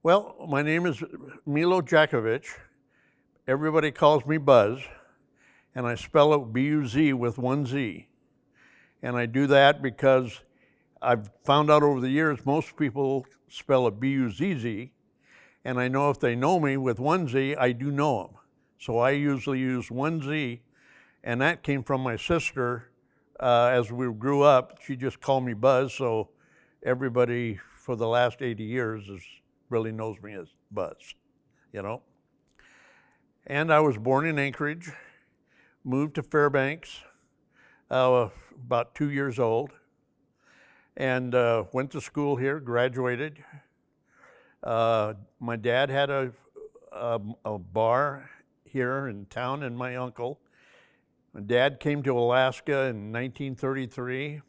Well, my name is Buz Jackovich. Everybody calls me Buzz, and I spell it B-U-Z with one Z. And I do that because I've found out over the years most people spell it B-U-Z-Z, and I know if they know me with one Z, I do know them. So I usually use one Z, and that came from my sister. As we grew up, she just called me Buzz, so everybody for the last 80 years really knows me as Buzz, you know. And I was born in Anchorage, moved to Fairbanks, about 2 years old, and went to school here, graduated. My dad had a bar here in town, and my uncle. My dad came to Alaska in 1933,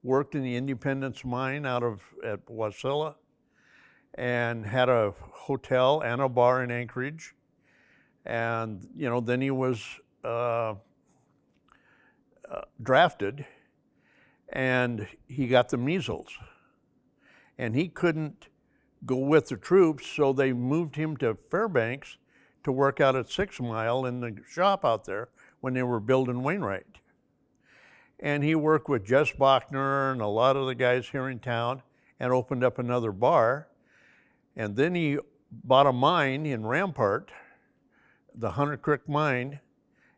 worked in the Independence mine at Wasilla, and had a hotel and a bar in Anchorage. And then he was drafted, and he got the measles, and he couldn't go with the troops, so they moved him to Fairbanks to work out at 6 Mile in the shop out there when they were building Wainwright. And he worked with Jess Bachner and a lot of the guys here in town and opened up another bar. And then he bought a mine in Rampart, the Hunter Creek mine,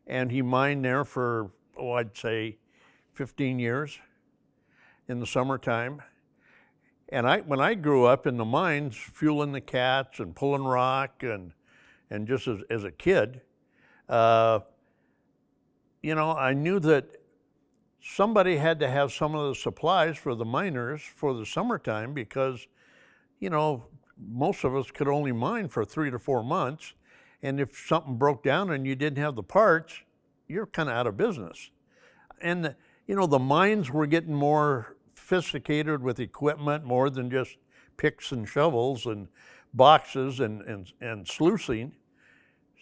and he mined there for, I'd say 15 years in the summertime. And when I grew up in the mines, fueling the cats and pulling rock and just as a kid, I knew that somebody had to have some of the supplies for the miners for the summertime because, most of us could only mine for 3 to 4 months. And if something broke down and you didn't have the parts, you're kind of out of business. And, the mines were getting more sophisticated with equipment, more than just picks and shovels and boxes and sluicing.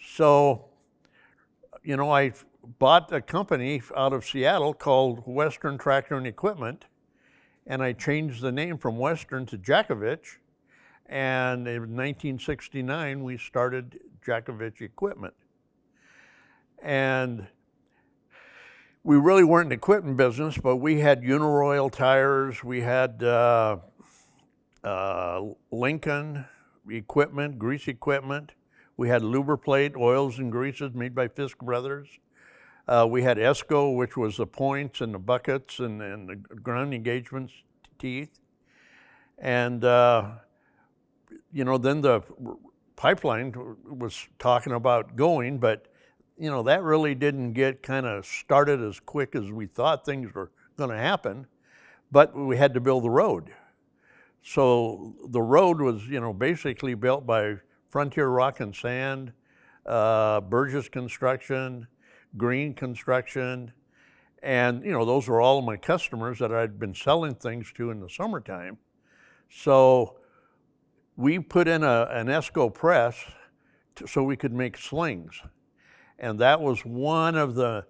So, I bought a company out of Seattle called Western Tractor and Equipment, and I changed the name from Western to Jackovich. And in 1969, we started Jackovich Equipment. And we really weren't in the equipment business, but we had Uniroyal tires, we had Lincoln equipment, grease equipment. We had Lubriplate oils and greases made by Fisk Brothers. We had Esco, which was the points and the buckets and the ground engagements teeth. And then the pipeline was talking about going, but that really didn't get kind of started as quick as we thought things were going to happen. But we had to build the road. So the road was, basically built by Frontier Rock and Sand, Burgess Construction, Green Construction, and those were all of my customers that I'd been selling things to in the summertime. So we put in an Esco press so we could make slings. And that was one of the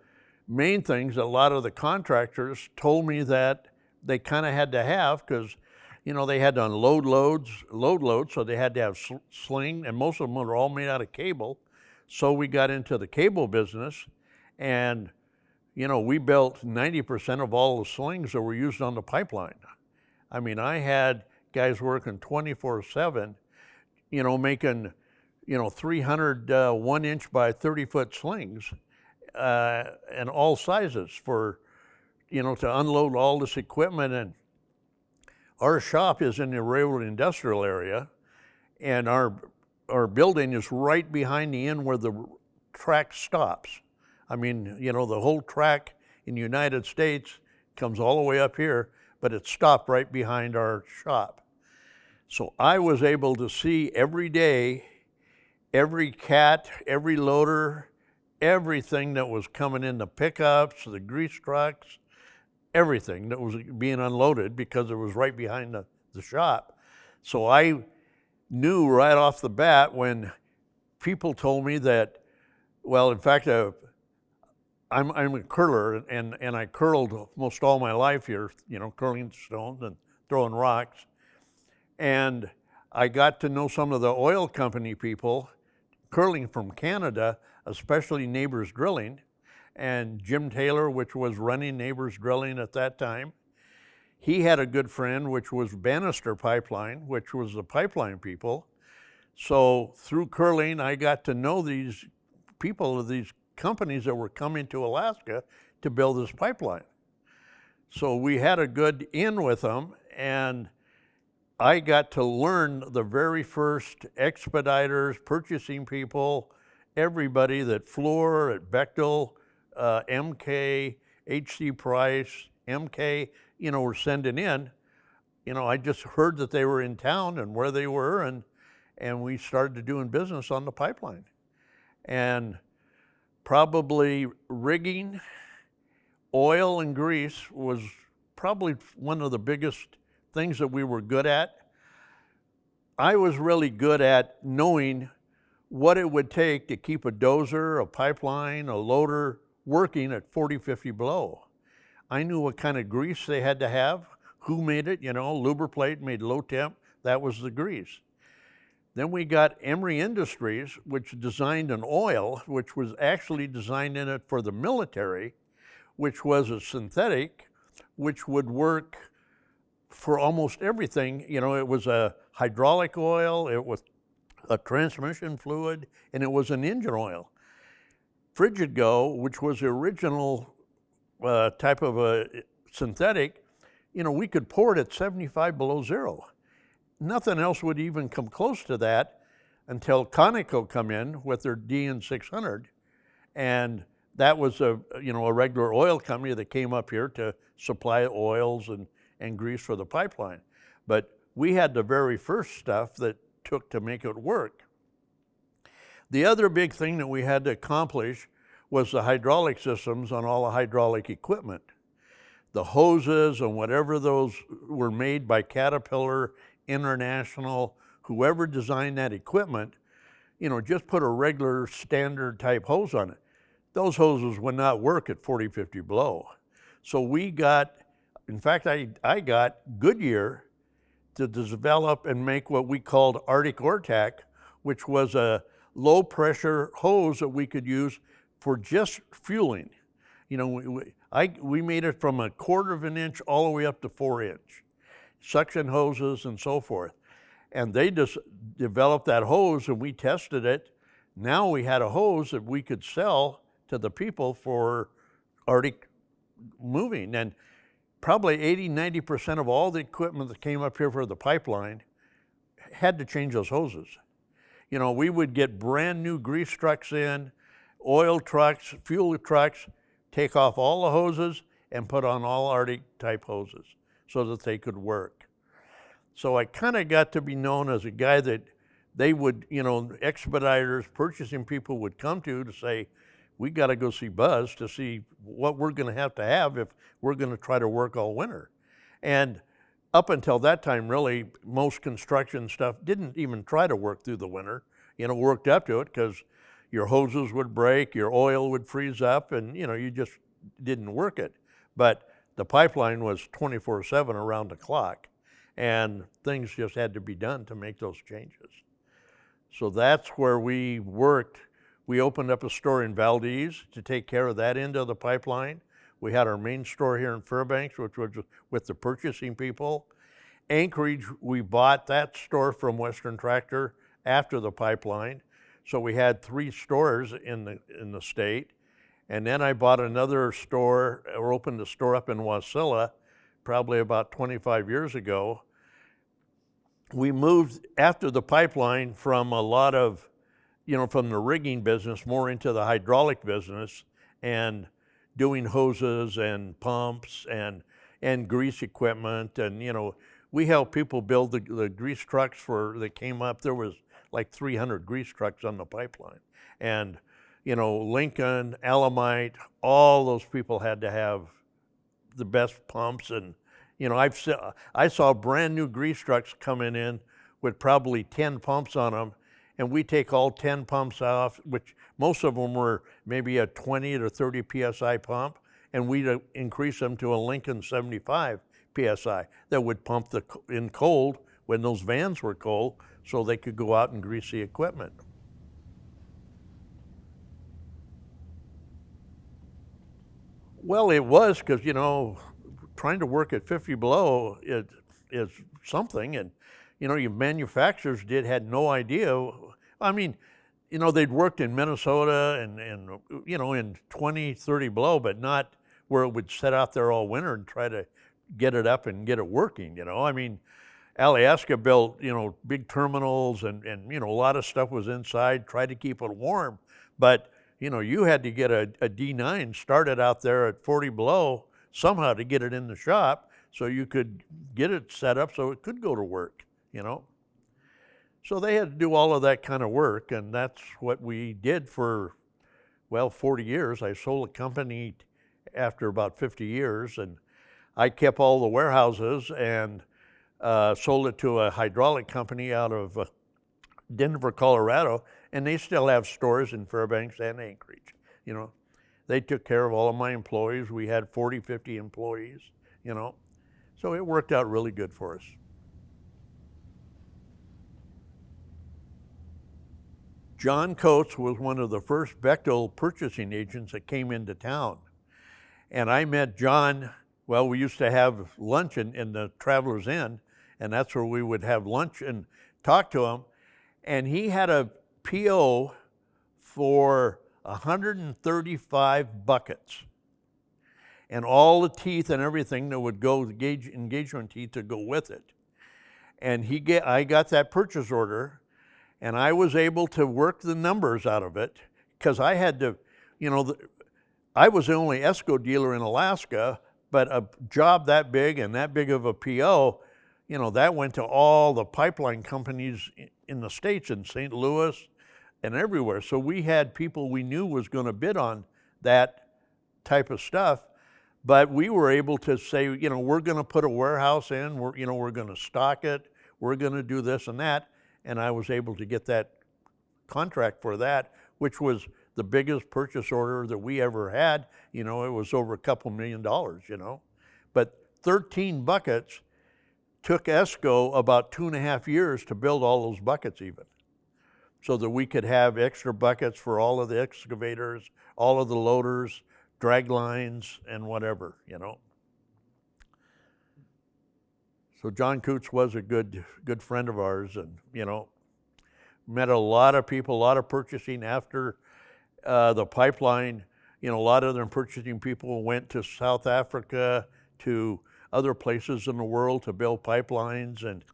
main things that a lot of the contractors told me that they kind of had to have because, they had to unload loads, so they had to have sling, and most of them were all made out of cable. So we got into the cable business, and, we built 90% of all the slings that were used on the pipeline. I mean, I had guys working 24/7, making 300 1-inch by 30-foot slings, and all sizes for, to unload all this equipment. And our shop is in the railroad industrial area, and our building is right behind the inn where the track stops. I mean, the whole track in the United States comes all the way up here, but it stopped right behind our shop. So I was able to see every day, every cat, every loader, everything that was coming in the pickups, the grease trucks, everything that was being unloaded because it was right behind the shop. So I knew right off the bat when people told me that, well, in fact, I'm a curler, and I curled most all my life here, curling stones and throwing rocks. And I got to know some of the oil company people curling from Canada, especially Neighbors Drilling, and Jim Taylor, which was running Neighbors Drilling at that time. He had a good friend, which was Bannister Pipeline, which was the pipeline people. So through curling, I got to know these people of these companies that were coming to Alaska to build this pipeline. So we had a good in with them, and I got to learn the very first expediters, purchasing people, everybody that Fluor, at Bechtel, MK, HC Price, MK, were sending in. I just heard that they were in town and where they were, and we started doing business on the pipeline. And probably rigging, oil and grease was probably one of the biggest things that we were good at. I was really good at knowing what it would take to keep a dozer, a pipeline, a loader working at 40, 50 below. I knew what kind of grease they had to have, who made it, Lubriplate made low temp, that was the grease. Then we got Emery Industries, which designed an oil, which was actually designed in it for the military, which was a synthetic, which would work for almost everything. It was a hydraulic oil, it was a transmission fluid, and it was an engine oil. Frigid Go, which was the original type of a synthetic, we could pour it at 75 below zero. Nothing else would even come close to that until Conoco come in with their DN600, and that was a regular oil company that came up here to supply oils and grease for the pipeline. But we had the very first stuff that took to make it work. The other big thing that we had to accomplish was the hydraulic systems on all the hydraulic equipment. The hoses and whatever those were made by Caterpillar, International, whoever designed that equipment, just put a regular standard type hose on it. Those hoses would not work at 40, 50 below. So we got, in fact, I got Goodyear to develop and make what we called Arctic Ortac, which was a low pressure hose that we could use for just fueling. We made it from 1/4 of an inch all the way up to 4 inch, suction hoses and so forth. And they just developed that hose and we tested it. Now we had a hose that we could sell to the people for Arctic moving. And probably 80, 90% of all the equipment that came up here for the pipeline had to change those hoses. We would get brand new grease trucks in, oil trucks, fuel trucks, take off all the hoses and put on all Arctic type hoses so that they could work. So I kind of got to be known as a guy that they would, expediters, purchasing people would come to say, we got to go see Buz to see what we're going to have if we're going to try to work all winter. And up until that time, really, most construction stuff didn't even try to work through the winter. Worked up to it because your hoses would break, your oil would freeze up, and you just didn't work it. But the pipeline was 24/7 around the clock, and things just had to be done to make those changes. So that's where we worked. We opened up a store in Valdez to take care of that end of the pipeline. We had our main store here in Fairbanks, which was with the purchasing people. Anchorage, we bought that store from Western Tractor after the pipeline. So we had 3 stores in the state. And then I bought another store, or opened a store up in Wasilla, probably about 25 years ago. We moved after the pipeline from a lot of, from the rigging business more into the hydraulic business and doing hoses and pumps and grease equipment. And, we helped people build the grease trucks that came up. There was like 300 grease trucks on the pipeline. And, Lincoln, Alamite, all those people had to have the best pumps. And, I saw brand new grease trucks coming in with probably 10 pumps on them. And we take all 10 pumps off, which most of them were maybe a 20 to 30 PSI pump. And we'd increase them to a Lincoln 75 PSI that would pump in cold when those vans were cold, so they could go out and grease the equipment. Well, it was because, trying to work at 50 below is something, and your manufacturers had no idea. I mean, they'd worked in Minnesota and in 20, 30 below, but not where it would sit out there all winter and try to get it up and get it working. I mean, Alaska built big terminals and a lot of stuff was inside, tried to keep it warm, but you had to get a D9 started out there at 40 below somehow to get it in the shop so you could get it set up so it could go to work. So they had to do all of that kind of work, and that's what we did for, 40 years. I sold a company after about 50 years, and I kept all the warehouses and sold it to a hydraulic company out of Denver, Colorado, and they still have stores in Fairbanks and Anchorage. They took care of all of my employees. We had 40, 50 employees, so it worked out really good for us. John Coates was one of the first Bechtel purchasing agents that came into town. And I met John, we used to have lunch in the Travelers Inn, and that's where we would have lunch and talk to him. And he had a PO for 135 buckets and all the teeth and everything that would go, the engagement teeth to go with it. And I got that purchase order, and I was able to work the numbers out of it because I had to, I was the only ESCO dealer in Alaska, but a job that big and that big of a PO, that went to all the pipeline companies in the States, in St. Louis and everywhere. So we had people we knew was going to bid on that type of stuff, but we were able to say, we're going to put a warehouse in, we're going to stock it, we're going to do this and that. And I was able to get that contract for that, which was the biggest purchase order that we ever had. It was over $2 million, But 13 buckets took ESCO about 2.5 years to build all those buckets even, so that we could have extra buckets for all of the excavators, all of the loaders, drag lines, and whatever, So John Coates was a good friend of ours, and met a lot of people, a lot of purchasing after the pipeline. A lot of them purchasing people went to South Africa, to other places in the world to build pipelines and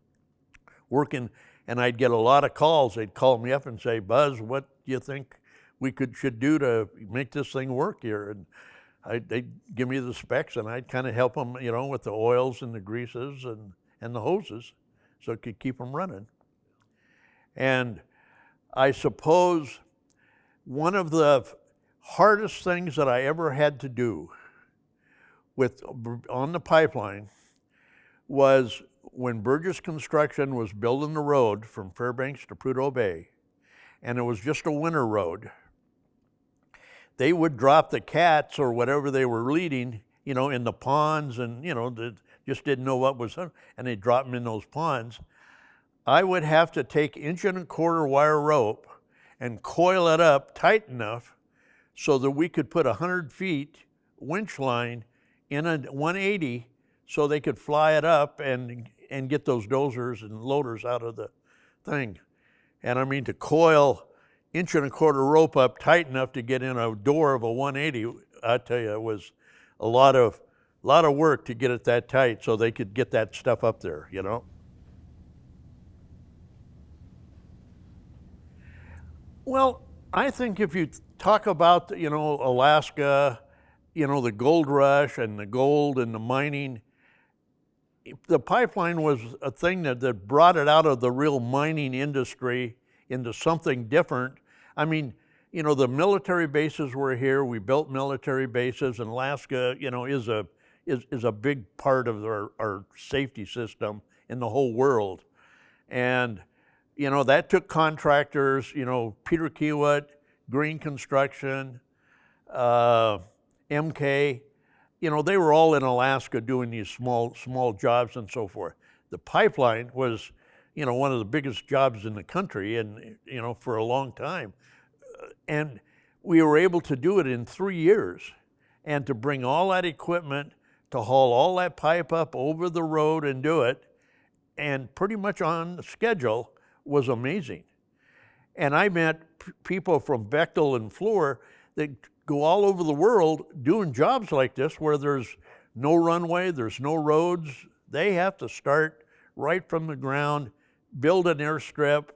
working. And I'd get a lot of calls. They'd call me up and say, "Buzz, what do you think we should do to make this thing work here?" And they'd give me the specs, and I'd kind of help them, with the oils and the greases and the hoses, so it could keep them running. And I suppose one of the hardest things that I ever had to do on the pipeline was when Burgess Construction was building the road from Fairbanks to Prudhoe Bay, and it was just a winter road. They would drop the cats or whatever they were leading, in the ponds, and they just didn't know what was, and they'd drop them in those ponds. I would have to take 1.25-inch wire rope and coil it up tight enough so that we could put 100 feet winch line in a 180 so they could fly it up and get those dozers and loaders out of the thing. And I mean, to coil 1.25-inch rope up tight enough to get in a door of a 180, I tell you, it was a lot of work to get it that tight so they could get that stuff up there, Well, I think if you talk about, Alaska, the gold rush and the gold and the mining, the pipeline was a thing that brought it out of the real mining industry into something different. I mean, the military bases were here. We built military bases, and Alaska, is a big part of our safety system in the whole world. And, that took contractors, Peter Kiewit, Green Construction, MK, they were all in Alaska doing these small jobs and so forth. The pipeline was one of the biggest jobs in the country, and for a long time. And we were able to do it in 3 years, and to bring all that equipment, to haul all that pipe up over the road and do it, and pretty much on schedule, was amazing. And I met people from Bechtel and Fluor that go all over the world doing jobs like this, where there's no runway, there's no roads. They have to start right from the ground, build an airstrip,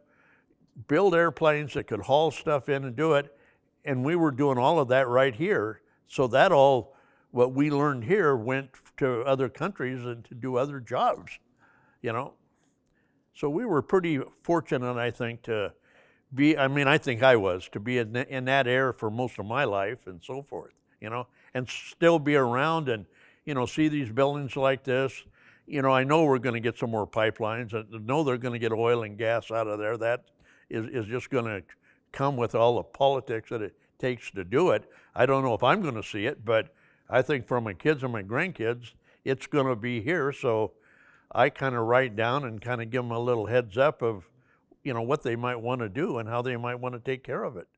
build airplanes that could haul stuff in and do it. And we were doing all of that right here. So that all, what we learned here, went to other countries and to do other jobs, So we were pretty fortunate, I think, to be, I think I was, to be in that air for most of my life and so forth, and still be around and, see these buildings like this. I know we're going to get some more pipelines. I know they're going to get oil and gas out of there. That is just going to come with all the politics that it takes to do it. I don't know if I'm going to see it, but I think for my kids and my grandkids, it's going to be here. So I kind of write down and kind of give them a little heads up of, what they might want to do and how they might want to take care of it.